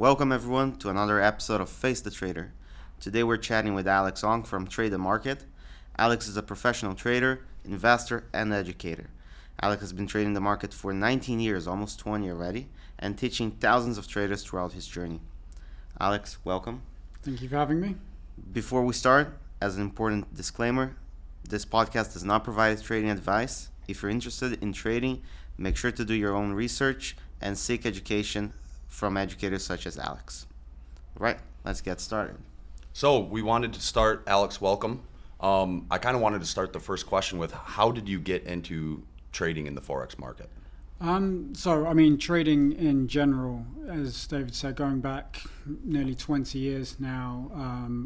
Welcome everyone to another episode of Face the Trader. Today we're chatting with Alex Ong from Trade the Market. Alex is a professional trader, investor, and educator. Alex has been trading the market for 19 years, almost 20 already, and teaching thousands of traders throughout his journey. Alex, welcome. Thank you for having me. Before we start, as an important disclaimer, this podcast does not provide trading advice. If you're interested in trading, make sure to do your own research and seek education from educators such as Alex. Right, let's get started. So we wanted to start, Alex, welcome. I kind of wanted to start the first question with, how did you get into trading in the Forex market? Trading in general, as David said, going back nearly 20 years now,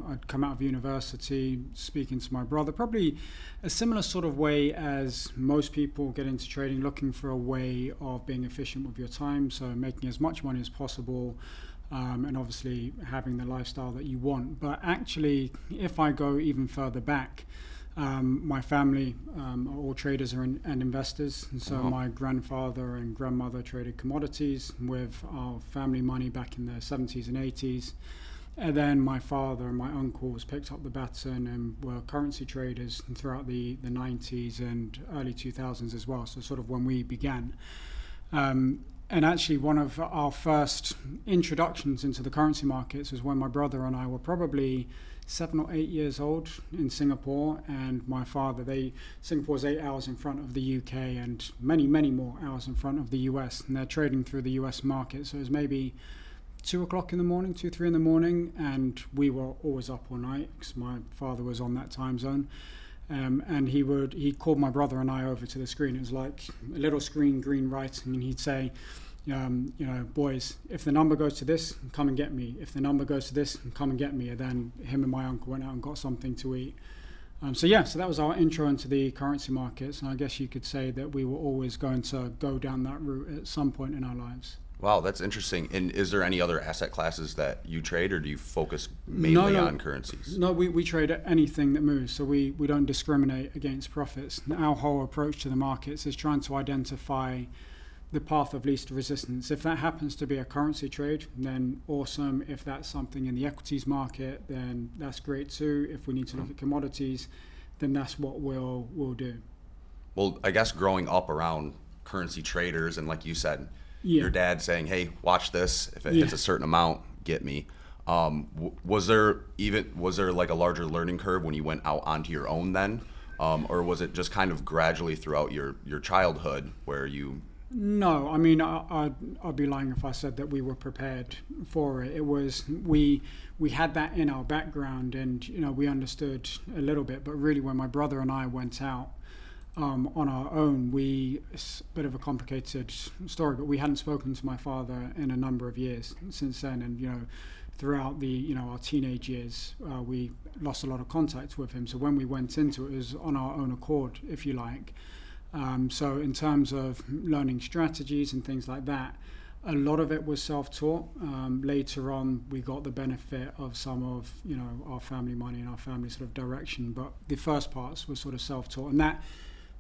I'd come out of university speaking to my brother, probably a similar sort of way as most people get into trading, looking for a way of being efficient with your time, so making as much money as possible, and obviously having the lifestyle that you want. But actually, if I go even further back, my family are all traders and investors, and so my grandfather and grandmother traded commodities with our family money back in the 70s and 80s. And then my father and my uncles picked up the baton and were currency traders throughout the 90s and early 2000s as well, so sort of when we began. And actually, one of our first introductions into the currency markets was when my brother and I were probably 7 or 8 years old in Singapore, and my father, Singapore's 8 hours in front of the UK and many, many more hours in front of the US, and they're trading through the US market. So it was maybe 2 o'clock in the morning, 2, 3 in the morning, and we were always up all night because my father was on that time zone. And he called my brother and I over to the screen. It was like a little screen, green writing, and he'd say, boys, if the number goes to this, come and get me. If the number goes to this, come and get me. And then him and my uncle went out and got something to eat. So that was our intro into the currency markets. And I guess you could say that we were always going to go down that route at some point in our lives. Wow, that's interesting. And is there any other asset classes that you trade, or do you focus mainly on currencies? No, we trade anything that moves, so we don't discriminate against profits. Our whole approach to the markets is trying to identify the path of least resistance. If that happens to be a currency trade, then awesome. If that's something in the equities market, then that's great too. If we need to look at commodities, then that's what we'll do. Well, I guess growing up around currency traders, and like you said, your dad saying, hey, watch this, if it hits a certain amount, get me. Was there like a larger learning curve when you went out onto your own then? Or was it just kind of gradually throughout your childhood where you... No, I'd be lying if I said that we were prepared for it. It was, we had that in our background, and we understood a little bit, but really when my brother and I went out on our own, it's a bit of a complicated story, but we hadn't spoken to my father in a number of years since then, and throughout our teenage years, we lost a lot of contact with him. So when we went into it, it was on our own accord, if you like. So in terms of learning strategies and things like that, a lot of it was self-taught. Later on, we got the benefit of some of our family money and our family sort of direction, but the first parts were sort of self-taught, and that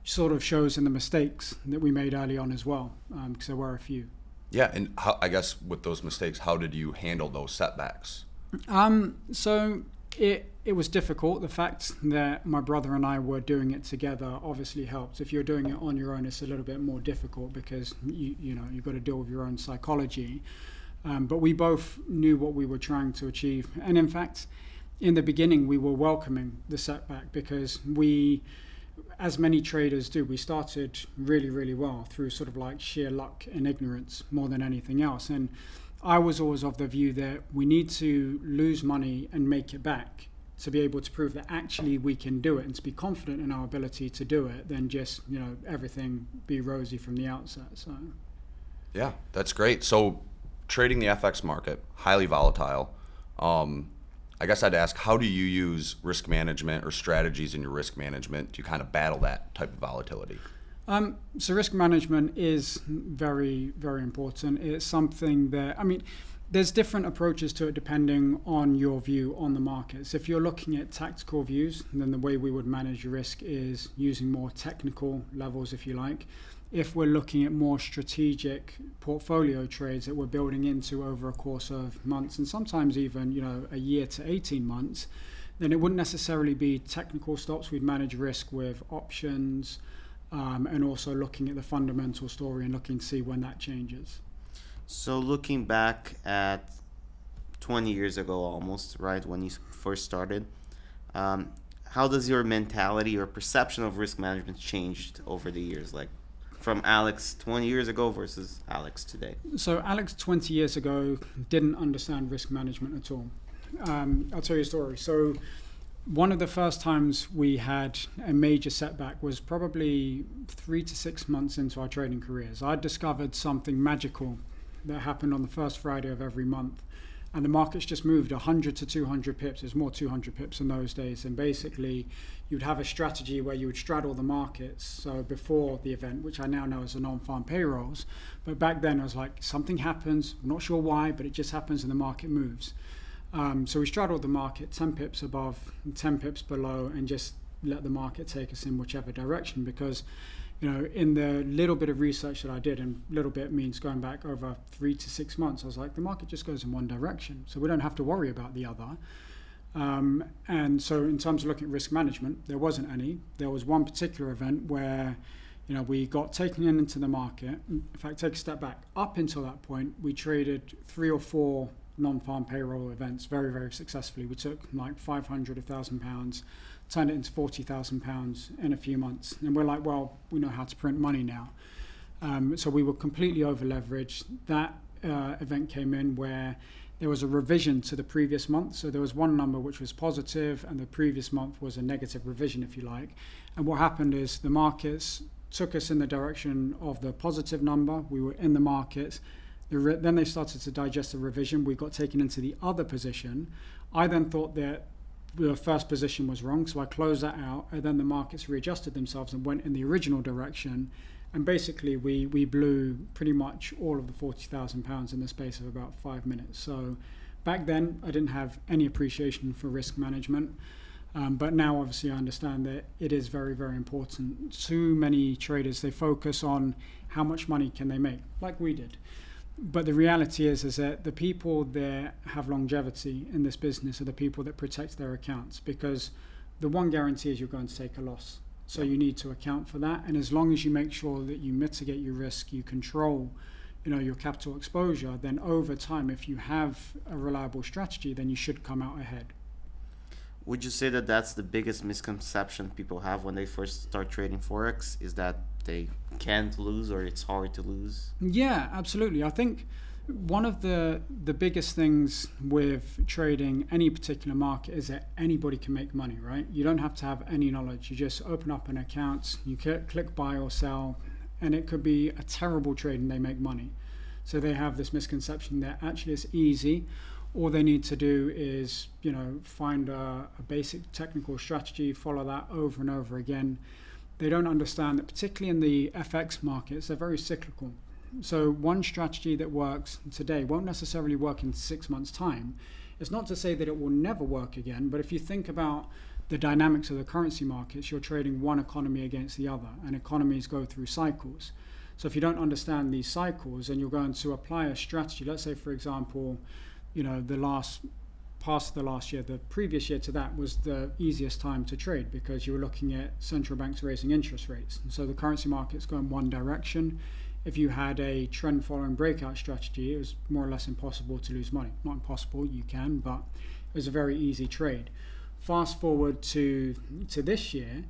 sort of shows in the mistakes that we made early on as well, because there were a few. Yeah, and I guess with those mistakes, how did you handle those setbacks? So it was difficult. The fact that my brother and I were doing it together obviously helped. If you're doing it on your own, it's a little bit more difficult because you've got to deal with your own psychology. But we both knew what we were trying to achieve, and in fact, in the beginning, we were welcoming the setback because we, as many traders do, we started really, really well through sort of like sheer luck and ignorance more than anything else. And I was always of the view that we need to lose money and make it back to be able to prove that actually we can do it, and to be confident in our ability to do it, than just everything be rosy from the outset. So yeah, that's great. So trading the FX market, highly volatile. I guess I'd ask, how do you use risk management or strategies in your risk management to kind of battle that type of volatility? So risk management is very, very important. It's something that, there's different approaches to it depending on your view on the markets. If you're looking at tactical views, then the way we would manage your risk is using more technical levels, if you like. if we're looking at more strategic portfolio trades that we're building into over a course of months and sometimes even, a year to 18 months, then it wouldn't necessarily be technical stops. We'd manage risk with options, and also looking at the fundamental story and looking to see when that changes. So looking back at 20 years ago almost, right, when you first started, how does your mentality or perception of risk management changed over the years, like from Alex 20 years ago versus Alex today? So Alex 20 years ago didn't understand risk management at all. I'll tell you a story. So one of the first times we had a major setback was probably 3 to 6 months into our trading careers. I discovered something magical that happened on the first Friday of every month. And the markets just moved 100 to 200 pips. There's more 200 pips in those days. And basically, you'd have a strategy where you would straddle the markets. So before the event, which I now know as the non-farm payrolls. But back then, I was like, something happens. I'm not sure why, but it just happens and the market moves. So we straddled the market 10 pips above and 10 pips below and just let the market take us in whichever direction. Because in the little bit of research that I did, and little bit means going back over 3 to 6 months, I was like, the market just goes in one direction, so we don't have to worry about the other. And so in terms of looking at risk management, there wasn't any. There was one particular event where we got taken into the market. In fact, take a step back. Up until that point, we traded 3 or 4 non-farm payroll events very, very successfully. We took like 500, £1,000, turned it into £40,000 in a few months. And we're like, well, we know how to print money now. So we were completely over leveraged. That event came in where there was a revision to the previous month. So there was one number which was positive and the previous month was a negative revision, if you like. And what happened is the markets took us in the direction of the positive number. We were in the markets. Then they started to digest the revision. We got taken into the other position. I then thought that the first position was wrong, so I closed that out, and then the markets readjusted themselves and went in the original direction. And basically, we blew pretty much all of the £40,000 in the space of about 5 minutes. So back then, I didn't have any appreciation for risk management. But now, obviously, I understand that it is very, very important. Too many traders, they focus on how much money can they make, like we did. But the reality is that the people that have longevity in this business are the people that protect their accounts, because the one guarantee is you're going to take a loss. So you need to account for that. And as long as you make sure that you mitigate your risk, you control, your capital exposure, then over time, if you have a reliable strategy, then you should come out ahead. Would you say that that's the biggest misconception people have when they first start trading Forex, is that they can't lose or it's hard to lose? Yeah, absolutely. I think one of the biggest things with trading any particular market is that anybody can make money, right? You don't have to have any knowledge. You just open up an account, you click buy or sell, and it could be a terrible trade and they make money. So they have this misconception that actually it's easy. All they need to do is, find a basic technical strategy, follow that over and over again. They don't understand that, particularly in the FX markets, they're very cyclical. So one strategy that works today won't necessarily work in 6 months' time. It's not to say that it will never work again, but if you think about the dynamics of the currency markets, you're trading one economy against the other, and economies go through cycles. So if you don't understand these cycles and you're going to apply a strategy, let's say, for example, the last year, the previous year to that was the easiest time to trade because you were looking at central banks raising interest rates. And so the currency market's going one direction. If you had a trend following breakout strategy, it was more or less impossible to lose money. Not impossible, you can, but it was a very easy trade. Fast forward to this year,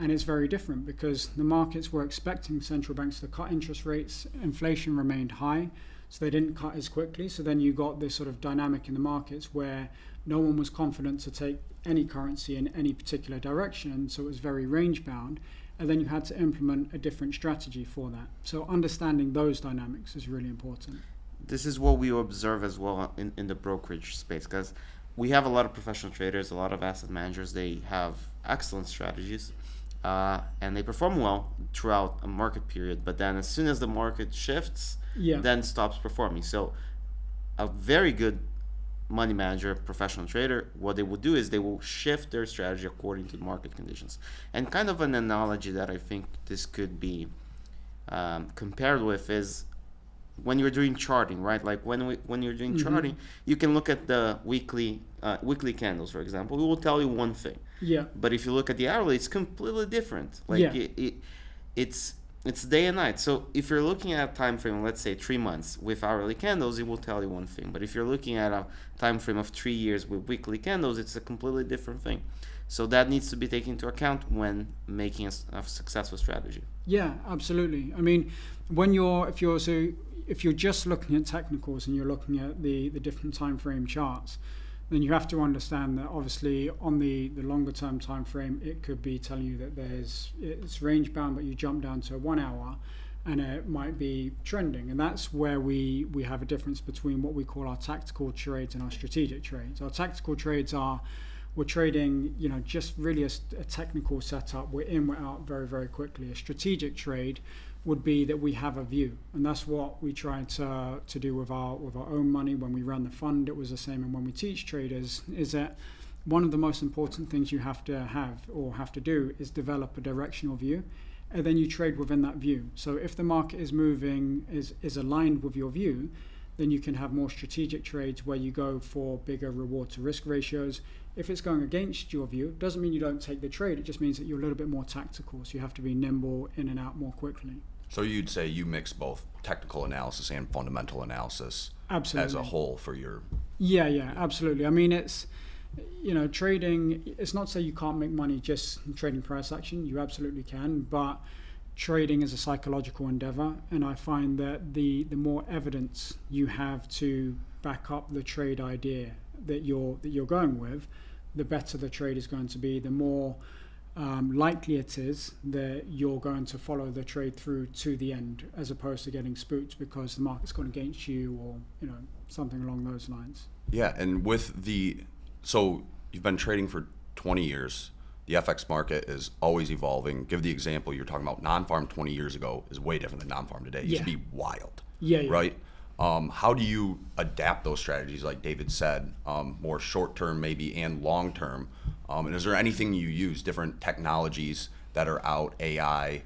and it's very different because the markets were expecting central banks to cut interest rates. Inflation remained high, so they didn't cut as quickly. So then you got this sort of dynamic in the markets where no one was confident to take any currency in any particular direction, so it was very range bound, and then you had to implement a different strategy for that. So understanding those dynamics is really important. This is what we observe as well in the brokerage space, because we have a lot of professional traders, a lot of asset managers. They have excellent strategies, and they perform well throughout a market period, but then as soon as the market shifts, then stops performing. So a very good money manager, professional trader, what they will do is they will shift their strategy according to market conditions. And kind of an analogy that I think this could be compared with is when you're doing charting, right? Like when you're doing charting, you can look at the weekly candles, for example. It will tell you one thing. Yeah. But if you look at the hourly, it's completely different. Like it's day and night. So if you're looking at a time frame, let's say 3 months with hourly candles, it will tell you one thing. But if you're looking at a time frame of 3 years with weekly candles, it's a completely different thing. So that needs to be taken into account when making a successful strategy. Yeah, absolutely. I mean, if you're just looking at technicals and you're looking at the different time frame charts, then you have to understand that obviously on the longer term time frame, it could be telling you that it's range bound, but you jump down to 1 hour and it might be trending. And that's where we have a difference between what we call our tactical trades and our strategic trades. Our tactical trades we're trading, just really a technical setup. We're in, we're out very, very quickly. A strategic trade would be that we have a view, and that's what we try to do with our own money. When we run the fund, it was the same, and when we teach traders, is that one of the most important things you have to do is develop a directional view, and then you trade within that view. So if the market is moving, is aligned with your view, then you can have more strategic trades where you go for bigger reward to risk ratios. If it's going against your view, it doesn't mean you don't take the trade. It just means that you're a little bit more tactical. So you have to be nimble in and out more quickly. So you'd say you mix both technical analysis and fundamental analysis absolutely. As a whole for your... Yeah, absolutely. I mean, it's, trading, it's not to say you can't make money just trading price action. You absolutely can, but trading is a psychological endeavor, and I find that the more evidence you have to back up the trade idea that you're going with, the better the trade is going to be, the more likely it is that you're going to follow the trade through to the end, as opposed to getting spooked because the market's gone against you, or something along those lines. Yeah, and so you've been trading for 20 years. The FX market is always evolving. Give the example you're talking about. Non-farm 20 years ago is way different than non-farm today. It used to be wild. Yeah. Right? How do you adapt those strategies, like David said, more short-term maybe and long-term? And is there anything you use, different technologies that are out, AI,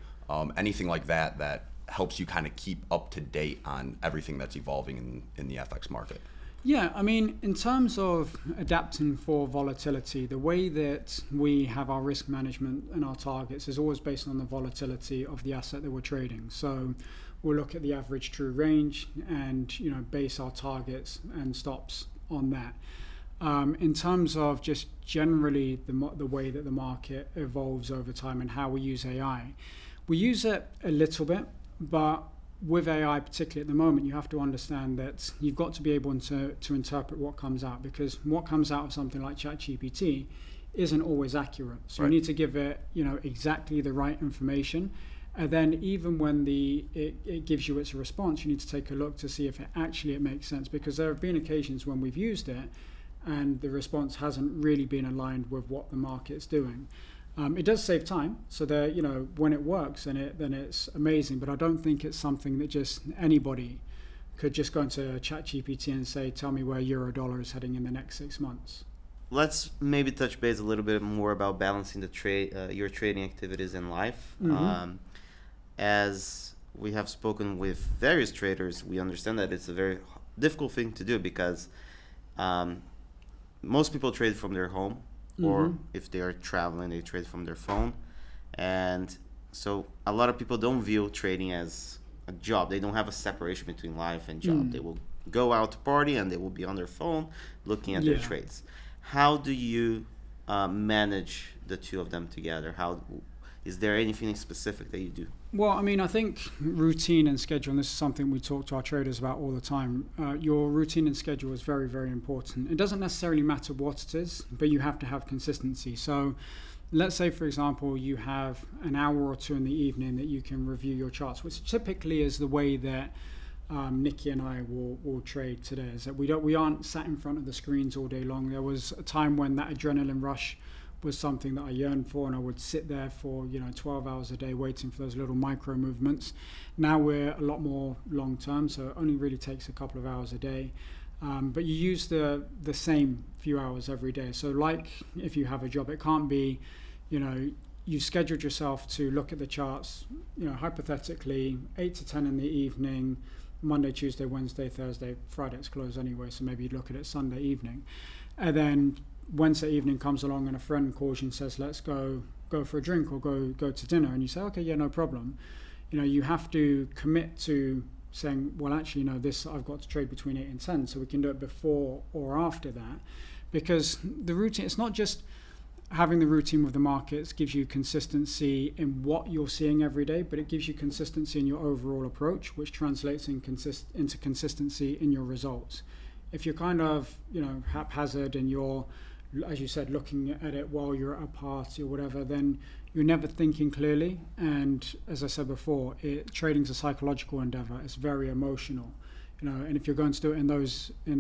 anything like that helps you kind of keep up to date on everything that's evolving in the FX market? Yeah, I mean, in terms of adapting for volatility, the way that we have our risk management and our targets is always based on the volatility of the asset that we're trading. So we'll look at the average true range and base our targets and stops on that. In terms of just generally the way that the market evolves over time and how we use AI, we use it a little bit, but with AI, particularly at the moment, you have to understand that you've got to be able to interpret what comes out, because what comes out of something like ChatGPT isn't always accurate. So right. You need to give it, exactly the right information. And then even when it gives you its response, you need to take a look to see if it makes sense, because there have been occasions when we've used it and the response hasn't really been aligned with what the market's doing. It does save time, so that when it works, then it's amazing. But I don't think it's something that just anybody could just go into ChatGPT and say, "Tell me where euro/dollar is heading in the next 6 months." Let's maybe touch base a little bit more about balancing the your trading activities in life. Mm-hmm. As we have spoken with various traders, we understand that it's a very difficult thing to do, because most people trade from their home. Or if they are traveling, they trade from their phone. And so a lot of people don't view trading as a job. They don't have a separation between life and job. They will go out to party and they will be on their phone looking at their trades. How do you manage the two of them together? Is there anything specific that you do? Well, I mean, I think routine and schedule, and this is something we talk to our traders about all the time. Your routine and schedule is very, very important. It doesn't necessarily matter what it is, but you have to have consistency. So let's say, for example, you have an hour or two in the evening that you can review your charts, which typically is the way that Nikki and I will trade today, is that we aren't sat in front of the screens all day long. There was a time when that adrenaline rush was something that I yearned for, and I would sit there for 12 hours a day waiting for those little micro movements. Now we're a lot more long term, so it only really takes a couple of hours a day, but you use the same few hours every day. So like if you have a job, it can't be you scheduled yourself to look at the charts, hypothetically 8 to 10 in the evening, Monday, Tuesday, Wednesday, Thursday, Friday it's closed anyway, so maybe you'd look at it Sunday evening. And then Wednesday evening comes along and a friend calls you and says, let's go for a drink or go to dinner. And you say, okay, yeah, no problem. You have to commit to saying, well, actually, this I've got to trade between 8 and 10, so we can do it before or after that. Because the routine, it's not just having the routine with the markets gives you consistency in what you're seeing every day, but it gives you consistency in your overall approach, which translates into consistency in your results. If you're kind of, haphazard and you're, as you said, looking at it while you're at a party or whatever, then you're never thinking clearly. And as I said before, trading's a psychological endeavor. It's very emotional, and if you're going to do it in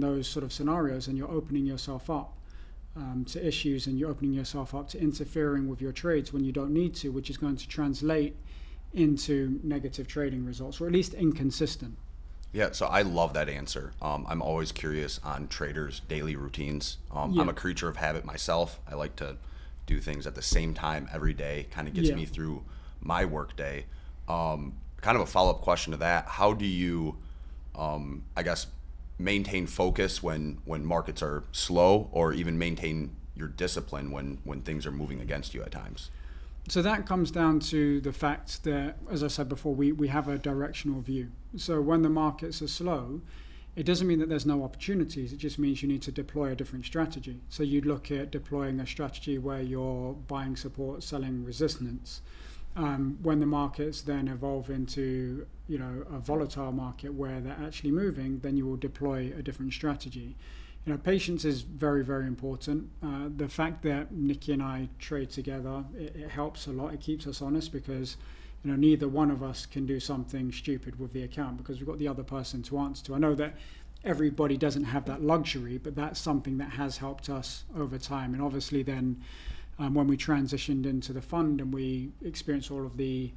those sort of scenarios, and you're opening yourself up to issues, and you're opening yourself up to interfering with your trades when you don't need to, which is going to translate into negative trading results, or at least inconsistent. Yeah, so I love that answer. I'm always curious on traders' daily routines. I'm a creature of habit myself. I like to do things at the same time every day. Kind of gets me through my work day. Kind of a follow-up question to that. How do you, maintain focus when markets are slow, or even maintain your discipline when things are moving against you at times? So that comes down to the fact that, as I said before, we have a directional view. So when the markets are slow, it doesn't mean that there's no opportunities. It just means you need to deploy a different strategy. So you'd look at deploying a strategy where you're buying support, selling resistance. When the markets then evolve into a volatile market where they're actually moving, then you will deploy a different strategy. Patience is very, very important. The fact that Nikki and I trade together, it helps a lot. It keeps us honest because neither one of us can do something stupid with the account because we've got the other person to answer to. I know that everybody doesn't have that luxury, but that's something that has helped us over time. And obviously then when we transitioned into the fund and we experienced all of the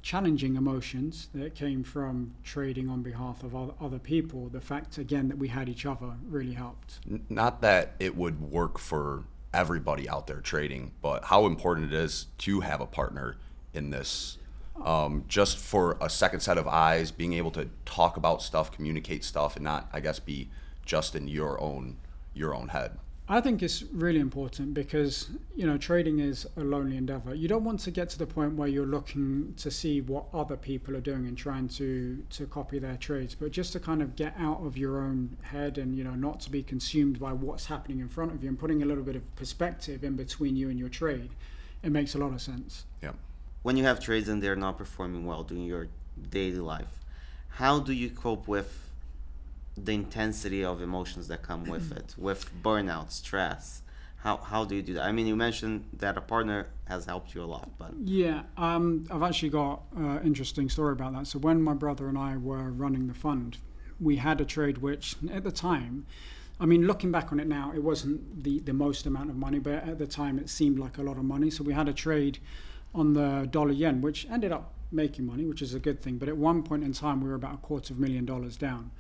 challenging emotions that came from trading on behalf of other people, the fact again that we had each other really helped. Not that it would work for everybody out there trading, but how important it is to have a partner in this, just for a second set of eyes, being able to talk about stuff, communicate stuff, and not, be just in your own head. I think it's really important because, trading is a lonely endeavor. You don't want to get to the point where you're looking to see what other people are doing and trying to copy their trades, but just to kind of get out of your own head and, not to be consumed by what's happening in front of you and putting a little bit of perspective in between you and your trade. It makes a lot of sense. Yeah. When you have trades and they're not performing well during your daily life, how do you cope with the intensity of emotions that come with it, with burnout, stress? How do you do that? I mean, you mentioned that a partner has helped you a lot, but I've actually got an interesting story about that. So when my brother and I were running the fund, we had a trade which at the time, looking back on it now, it wasn't the most amount of money, but at the time it seemed like a lot of money. So we had a trade on the dollar yen, which ended up making money, which is a good thing. But at one point in time, we were about $250,000 down.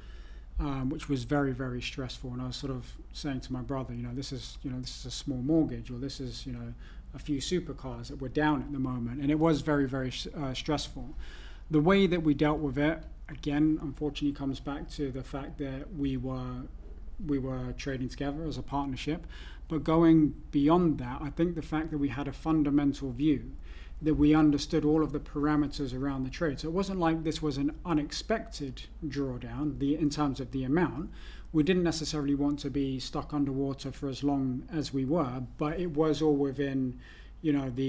Which was very, very stressful. And I was sort of saying to my brother, this is a small mortgage, or this is, a few supercars that were down at the moment. And it was very, very stressful. The way that we dealt with it, again, unfortunately comes back to the fact that we were trading together as a partnership. But going beyond that, I think the fact that we had a fundamental view that we understood all of the parameters around the trade. So it wasn't like this was an unexpected drawdown in terms of the amount. We didn't necessarily want to be stuck underwater for as long as we were, but it was all within, the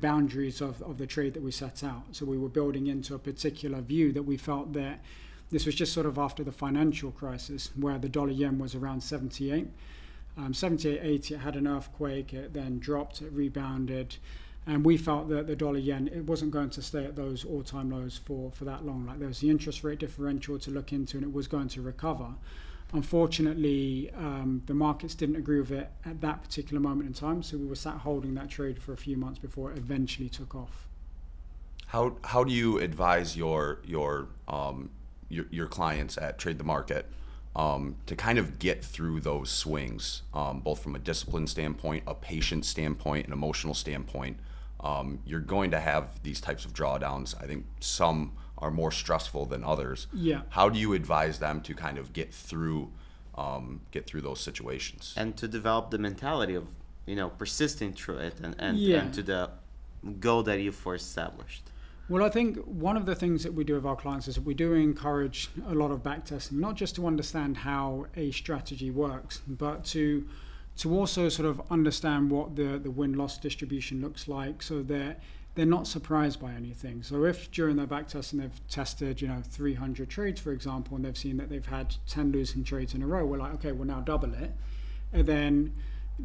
boundaries of the trade that we set out. So we were building into a particular view that we felt that this was just sort of after the financial crisis where the dollar yen was around 78. 78, 80, it had an earthquake, it then dropped, it rebounded, and we felt that the dollar yen, it wasn't going to stay at those all-time lows for that long. Like there was the interest rate differential to look into and it was going to recover. Unfortunately, the markets didn't agree with it at that particular moment in time, so we were sat holding that trade for a few months before it eventually took off. How do you advise your clients at Trade the Market to kind of get through those swings, both from a discipline standpoint, a patient standpoint, an emotional standpoint. You're going to have these types of drawdowns. I think some are more stressful than others. Yeah. How do you advise them to kind of get through those situations? And to develop the mentality of, persisting through it and to the goal that you've established. Well, I think one of the things that we do with our clients is that we do encourage a lot of backtesting, not just to understand how a strategy works, but to also sort of understand what the win-loss distribution looks like, so that they're not surprised by anything. So if during their backtesting they've tested 300 trades, for example, and they've seen that they've had 10 losing trades in a row, we're like, okay, we'll now double it, and then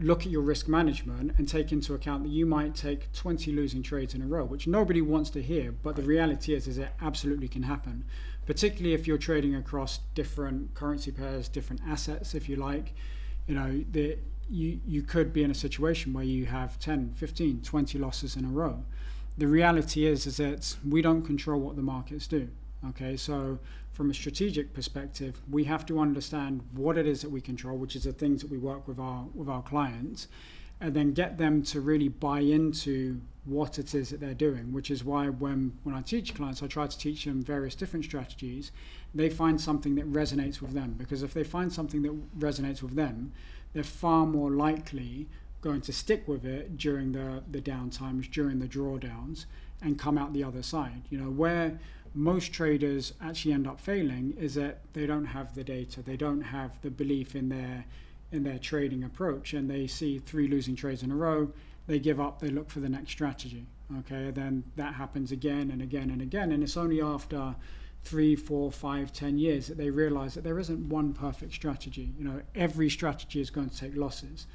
look at your risk management and take into account that you might take 20 losing trades in a row, which nobody wants to hear, but the reality is it absolutely can happen, particularly if you're trading across different currency pairs, different assets, if you like. You could be in a situation where you have 10, 15, 20 losses in a row. The reality is that we don't control what the markets do. Okay, so from a strategic perspective, we have to understand what it is that we control, which is the things that we work with our clients, and then get them to really buy into what it is that they're doing, which is why when I teach clients, I try to teach them various different strategies. They find something that resonates with them, because if they find something that resonates with them, they're far more likely going to stick with it during the downtimes, during the drawdowns, and come out the other side. Where most traders actually end up failing is that they don't have the data, they don't have the belief in their trading approach, and they see 3 losing trades in a row, they give up, they look for the next strategy. Okay, then that happens again and again and again, and it's only after 3, 4, 5, 10 years that they realize that there isn't one perfect strategy. Every strategy is going to take losses,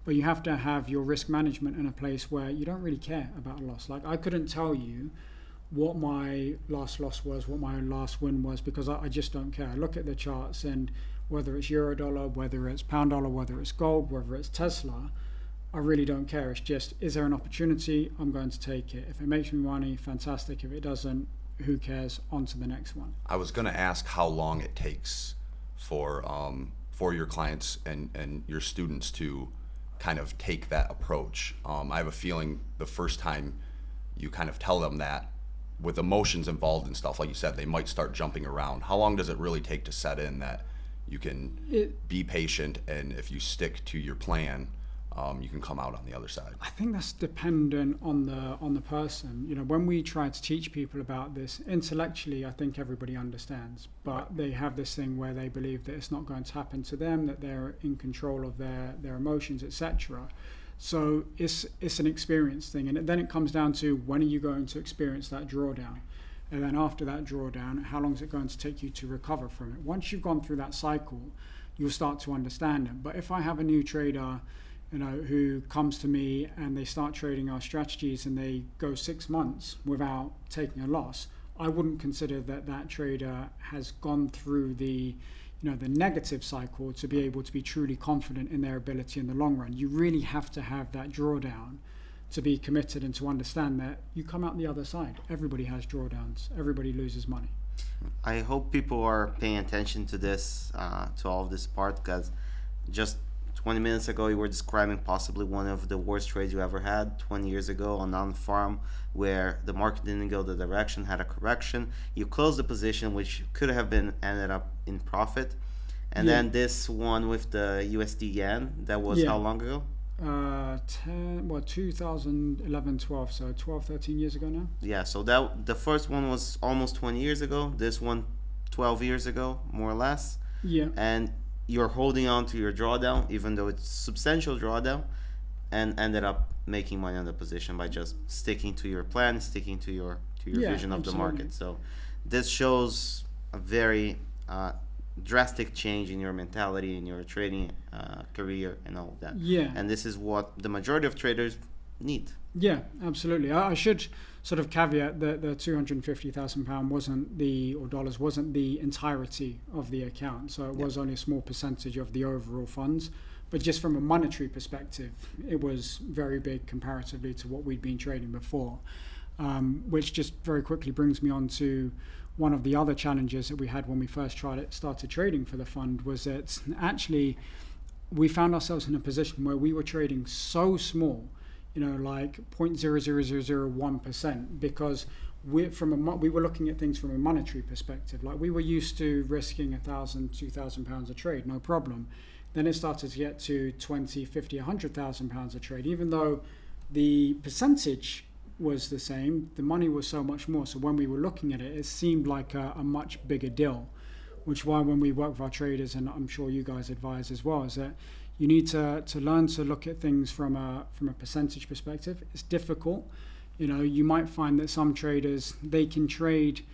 but you have to have your risk management in a place where you don't really care about a loss. Like, I couldn't tell you what my last loss was, what my last win was, because I just don't care. I look at the charts, and whether it's euro dollar, whether it's pound dollar, whether it's gold, whether it's Tesla, I really don't care. It's just, is there an opportunity? I'm going to take it. If it makes me money, fantastic. If it doesn't, who cares? On to the next one. I was going to ask how long it takes for your clients and your students to kind of take that approach. I have a feeling the first time you kind of tell them that, with emotions involved and stuff, like you said, they might start jumping around. How long does it really take to set in that you can be patient, and if you stick to your plan, you can come out on the other side? I think that's dependent on the person. When we try to teach people about this, intellectually, I think everybody understands, but they have this thing where they believe that it's not going to happen to them, that they're in control of their emotions, etc. So it's an experience thing, and then it comes down to, when are you going to experience that drawdown? And then after that drawdown, how long is it going to take you to recover from it? Once you've gone through that cycle, you'll start to understand it. But if I have a new trader, who comes to me and they start trading our strategies and they go 6 months without taking a loss, I wouldn't consider that trader has gone through the negative cycle to be able to be truly confident in their ability in the long run. You really have to have that drawdown to be committed and to understand that you come out the other side. Everybody has drawdowns. Everybody loses money. I hope people are paying attention to this, to all of this part, because just 20 minutes ago you were describing possibly one of the worst trades you ever had 20 years ago on farm, where the market didn't go the direction, had a correction. You closed the position, which could have ended up in profit. And then this one with the USD yen, that was how long ago? 2011, 12, so 12, 13 years ago now. Yeah, so the first one was almost 20 years ago. This one, 12 years ago, more or less. Yeah. And you're holding on to your drawdown, even though it's substantial drawdown, and ended up making money on the position by just sticking to your plan, sticking to your vision of the market. So this shows a very drastic change in your mentality, in your trading career, and all of that. Yeah. And this is what the majority of traders need. Yeah, absolutely. I should sort of caveat that the £250,000 wasn't dollars wasn't the entirety of the account, so it was only a small percentage of the overall funds. But just from a monetary perspective, it was very big comparatively to what we'd been trading before, which just very quickly brings me on to one of the other challenges that we had when we first started trading for the fund was that actually we found ourselves in a position where we were trading so small, like 0.00001%, because we were looking at things from a monetary perspective. Like we were used to risking £1,000, £2,000 a trade, no problem. Then it started to get to 20, 50, £100,000 a trade. Even though the percentage was the same, the money was so much more. So when we were looking at it, it seemed like a much bigger deal, which is why when we work with our traders, and I'm sure you guys advise as well, is that you need to learn to look at things from a percentage perspective. It's difficult. You might find that some traders, they can trade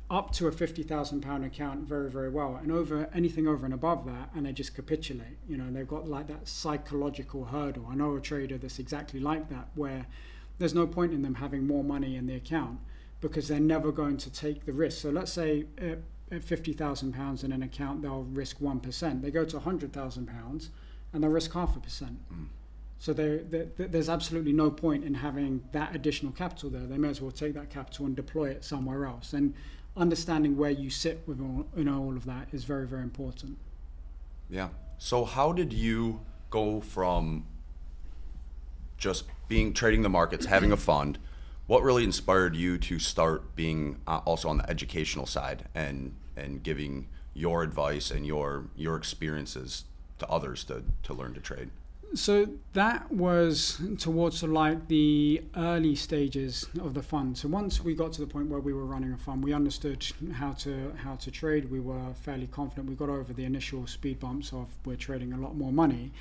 up to a £50,000 account very, very well, and anything over and above that, and they just capitulate. They've got like that psychological hurdle. I know a trader that's exactly like that, where there's no point in them having more money in the account because they're never going to take the risk. So let's say at £50,000 in an account, they'll risk 1%. They go to £100,000 and they'll risk 0.5%. So there's absolutely no point in having that additional capital there. They may as well take that capital and deploy it somewhere else. And understanding where you sit with all of that is very, very important. Yeah. So how did you go from just trading the markets, having a fund? What really inspired you to start being also on the educational side and giving your advice and your experiences to others to learn to trade? So that was towards like the early stages of the fund. So once we got to the point where we were running a fund, we understood how to trade. We were fairly confident. We got over the initial speed bumps of we're trading a lot more money.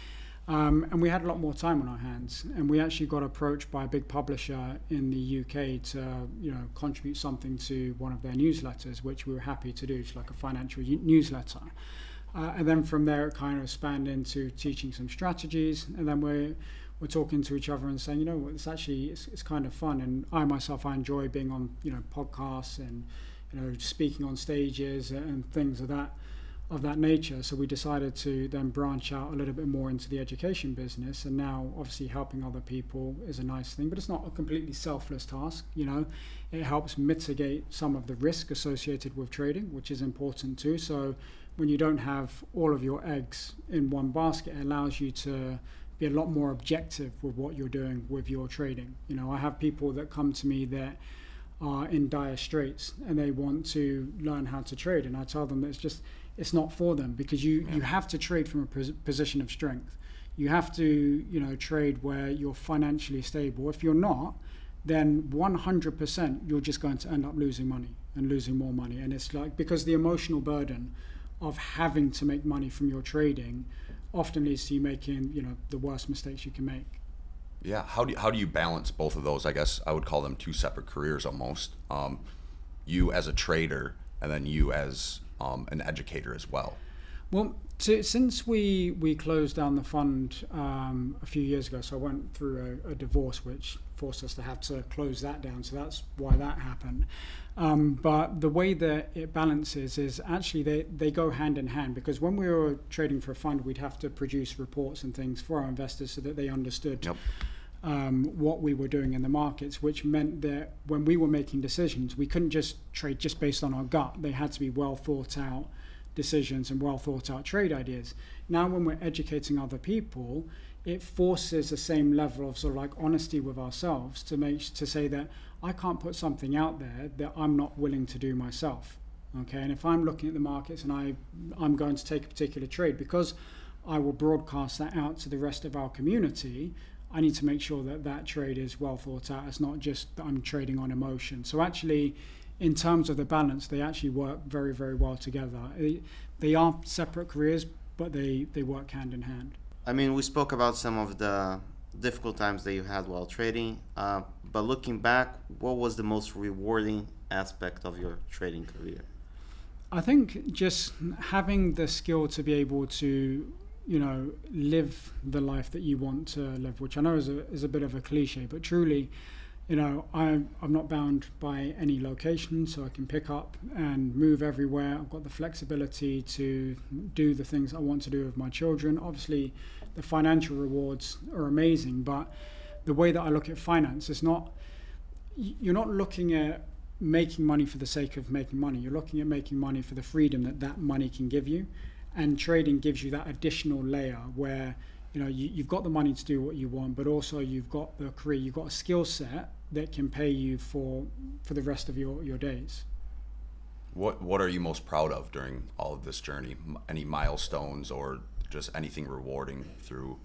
And we had a lot more time on our hands. And we actually got approached by a big publisher in the UK to contribute something to one of their newsletters, which we were happy to do. It's like a financial newsletter. And then from there, it kind of expanded into teaching some strategies. And then we're talking to each other and saying, it's kind of fun. And I enjoy being on, podcasts and, speaking on stages and things of that nature. So we decided to then branch out a little bit more into the education business. And now, obviously, helping other people is a nice thing, but it's not a completely selfless task. It helps mitigate some of the risk associated with trading, which is important too. So when you don't have all of your eggs in one basket, it allows you to be a lot more objective with what you're doing with your trading. I have people that come to me that are in dire straits and they want to learn how to trade, and I tell them that it's not for them, because you have to trade from a position of strength. You have to trade where you're financially stable. If you're not, then 100% you're just going to end up losing money and losing more money. And it's like, because the emotional burden of having to make money from your trading often leads to you making the worst mistakes you can make. Yeah. How do you balance both of those? I guess I would call them two separate careers almost. You as a trader, and then you as an educator as well. Well, since we closed down the fund a few years ago, so I went through a divorce which forced us to have to close that down, so that's why that happened. But the way that it balances is actually they go hand in hand, because when we were trading for a fund, we'd have to produce reports and things for our investors so that they understood what we were doing in the markets, which meant that when we were making decisions, we couldn't just trade just based on our gut. They had to be well thought out decisions and well thought out trade ideas. Now when we're educating other people, it forces the same level of sort of like honesty with ourselves to say that I can't put something out there that I'm not willing to do myself. Okay, and if I'm looking at the markets and I'm going to take a particular trade, because I will broadcast that out to the rest of our community, I need to make sure that that trade is well thought out. It's not just that I'm trading on emotion. So actually, in terms of the balance, they actually work very, very well together. They are separate careers, but they work hand in hand. I mean, we spoke about some of the difficult times that you had while trading, but looking back, what was the most rewarding aspect of your trading career? I think just having the skill to be able to, live the life that you want to live, which I know is a bit of a cliche, but truly, I'm not bound by any location, so I can pick up and move everywhere. I've got the flexibility to do the things I want to do with my children. Obviously, the financial rewards are amazing, but the way that I look at finance is you're not looking at making money for the sake of making money. You're looking at making money for the freedom that money can give you. And trading gives you that additional layer where you've got the money to do what you want, but also you've got the career, you've got a skill set that can pay you for the rest of your days. What are you most proud of during all of this journey? Any milestones or just anything rewarding through?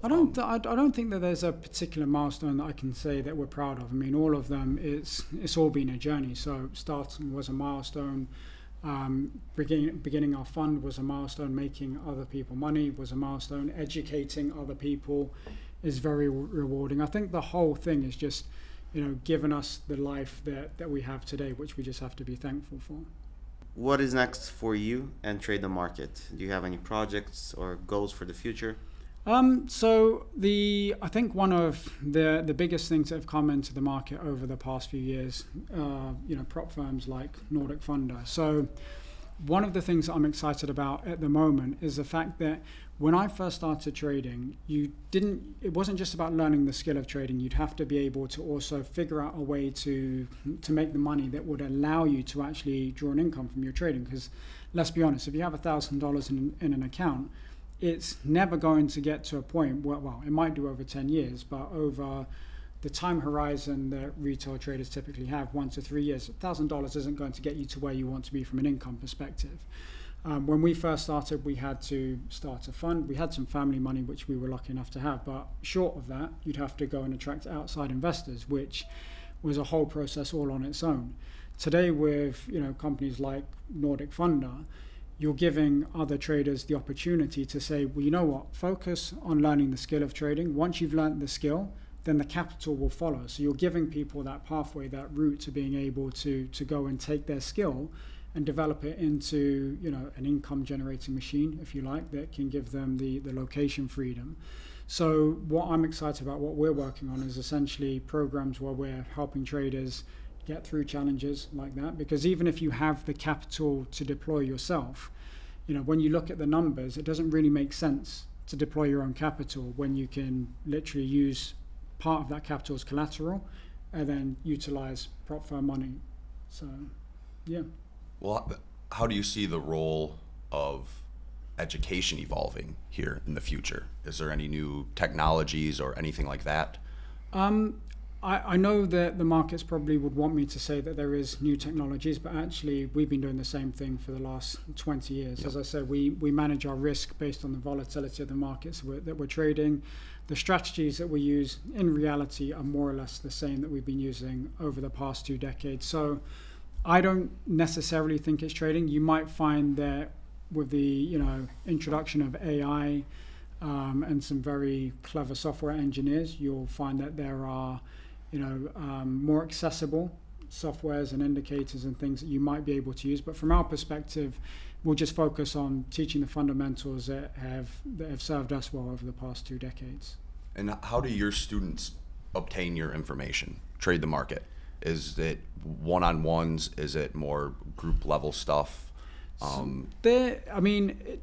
I don't think that there's a particular milestone that I can say that we're proud of. I mean, all of them, it's all been a journey. So starting was a milestone. Beginning our fund was a milestone. Making other people money was a milestone. Educating other people is very rewarding. I think the whole thing is just, giving us the life that we have today, which we just have to be thankful for. What is next for you and Trade the Market? Do you have any projects or goals for the future? So I think one of the biggest things that have come into the market over the past few years, prop firms like Nordic Funder. So one of the things that I'm excited about at the moment is the fact that when I first started trading, it wasn't just about learning the skill of trading. You'd have to be able to also figure out a way to make the money that would allow you to actually draw an income from your trading. Because let's be honest, if you have $1,000 in an account, it's never going to get to a point where, well, it might do over 10 years, but over the time horizon that retail traders typically have, 1 to 3 years, $1,000 isn't going to get you to where you want to be from an income perspective. When we first started, we had to start a fund. We had some family money, which we were lucky enough to have, but short of that, you'd have to go and attract outside investors, which was a whole process all on its own. Today, with companies like Nordic Funder, you're giving other traders the opportunity to say, well, you know what, focus on learning the skill of trading. Once you've learned the skill, then the capital will follow. So you're giving people that pathway, that route to being able to go and take their skill and develop it into an income generating machine, if you like, that can give them the location freedom. So what I'm excited about, what we're working on, is essentially programs where we're helping traders get through challenges like that, because even if you have the capital to deploy yourself, when you look at the numbers, it doesn't really make sense to deploy your own capital when you can literally use part of that capital as collateral and then utilize prop firm money. So, yeah. Well, how do you see the role of education evolving here in the future? Is there any new technologies or anything like that? I know that the markets probably would want me to say that there is new technologies, but actually we've been doing the same thing for the last 20 years. Yep. As I said, we manage our risk based on the volatility of the markets that we're trading. The strategies that we use in reality are more or less the same that we've been using over the past 2 decades. So I don't necessarily think it's trading. You might find that with the introduction of AI and some very clever software engineers, you'll find that there are more accessible softwares and indicators and things that you might be able to use. But from our perspective, we'll just focus on teaching the fundamentals that have served us well over the past 2 decades. And how do your students obtain your information, Trade the Market? Is it one-on-ones? Is it more group level stuff?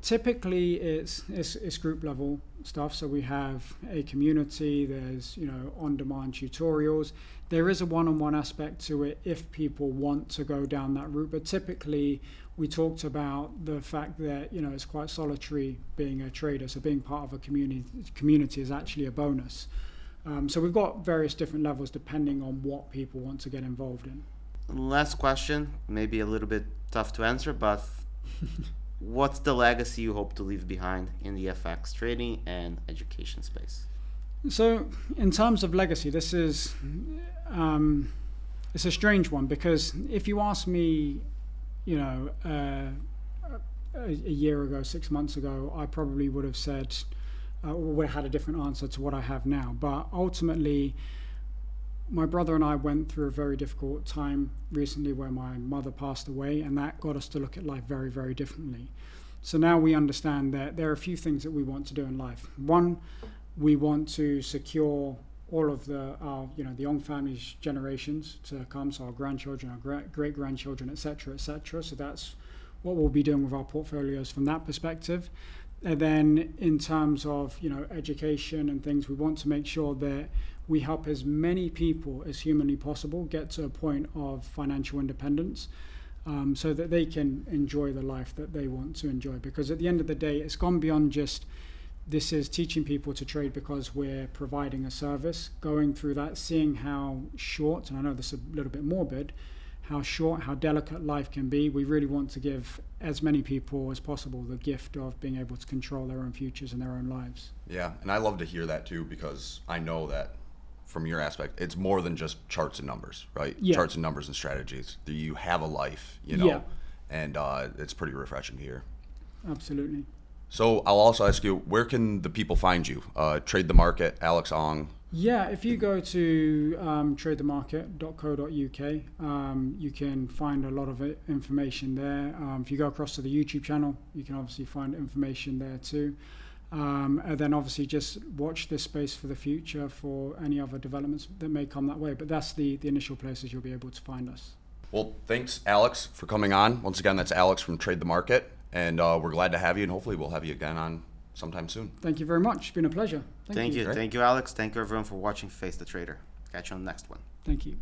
Typically it's group level stuff. So we have a community, there's on-demand tutorials. There is a one-on-one aspect to it if people want to go down that route, but typically we talked about the fact that it's quite solitary being a trader, so being part of a community is actually a bonus. So we've got various different levels depending on what people want to get involved in. Last question, maybe a little bit tough to answer, but what's the legacy you hope to leave behind in the FX trading and education space? So in terms of legacy, this is it's a strange one, because if you ask me, a year ago, 6 months ago, I probably would have said, would have had a different answer to what I have now. But ultimately, my brother and I went through a very difficult time recently where my mother passed away, and that got us to look at life very, very differently. So now we understand that there are a few things that we want to do in life. One, we want to secure all of the Ong family's generations to come, so our grandchildren, our great-grandchildren, etc., etc. So that's what we'll be doing with our portfolios from that perspective. And then in terms of, education and things, we want to make sure that we help as many people as humanly possible get to a point of financial independence, so that they can enjoy the life that they want to enjoy. Because at the end of the day, it's gone beyond just this is teaching people to trade because we're providing a service. Going through that, seeing how short, and I know this is a little bit morbid, how short, how delicate life can be. We really want to give as many people as possible the gift of being able to control their own futures and their own lives. Yeah, and I love to hear that too, because I know that from your aspect, it's more than just charts and numbers, right? Yeah. Charts and numbers and strategies. You have a life, Yeah. and it's pretty refreshing to hear. Absolutely. So I'll also ask you, where can the people find you? Trade the Market, Alex Ong. Yeah, if you go to tradethemarket.co.uk, you can find a lot of information there. If you go across to the YouTube channel, you can obviously find information there too. And then obviously just watch this space for the future for any other developments that may come that way. But that's the initial places you'll be able to find us. Well, thanks, Alex, for coming on. Once again, that's Alex from Trade the Market. And we're glad to have you, and hopefully we'll have you again on sometime soon. Thank you very much. It's been a pleasure. Thank you. Thank you, Alex. Thank you, everyone, for watching Face the Trader. Catch you on the next one. Thank you.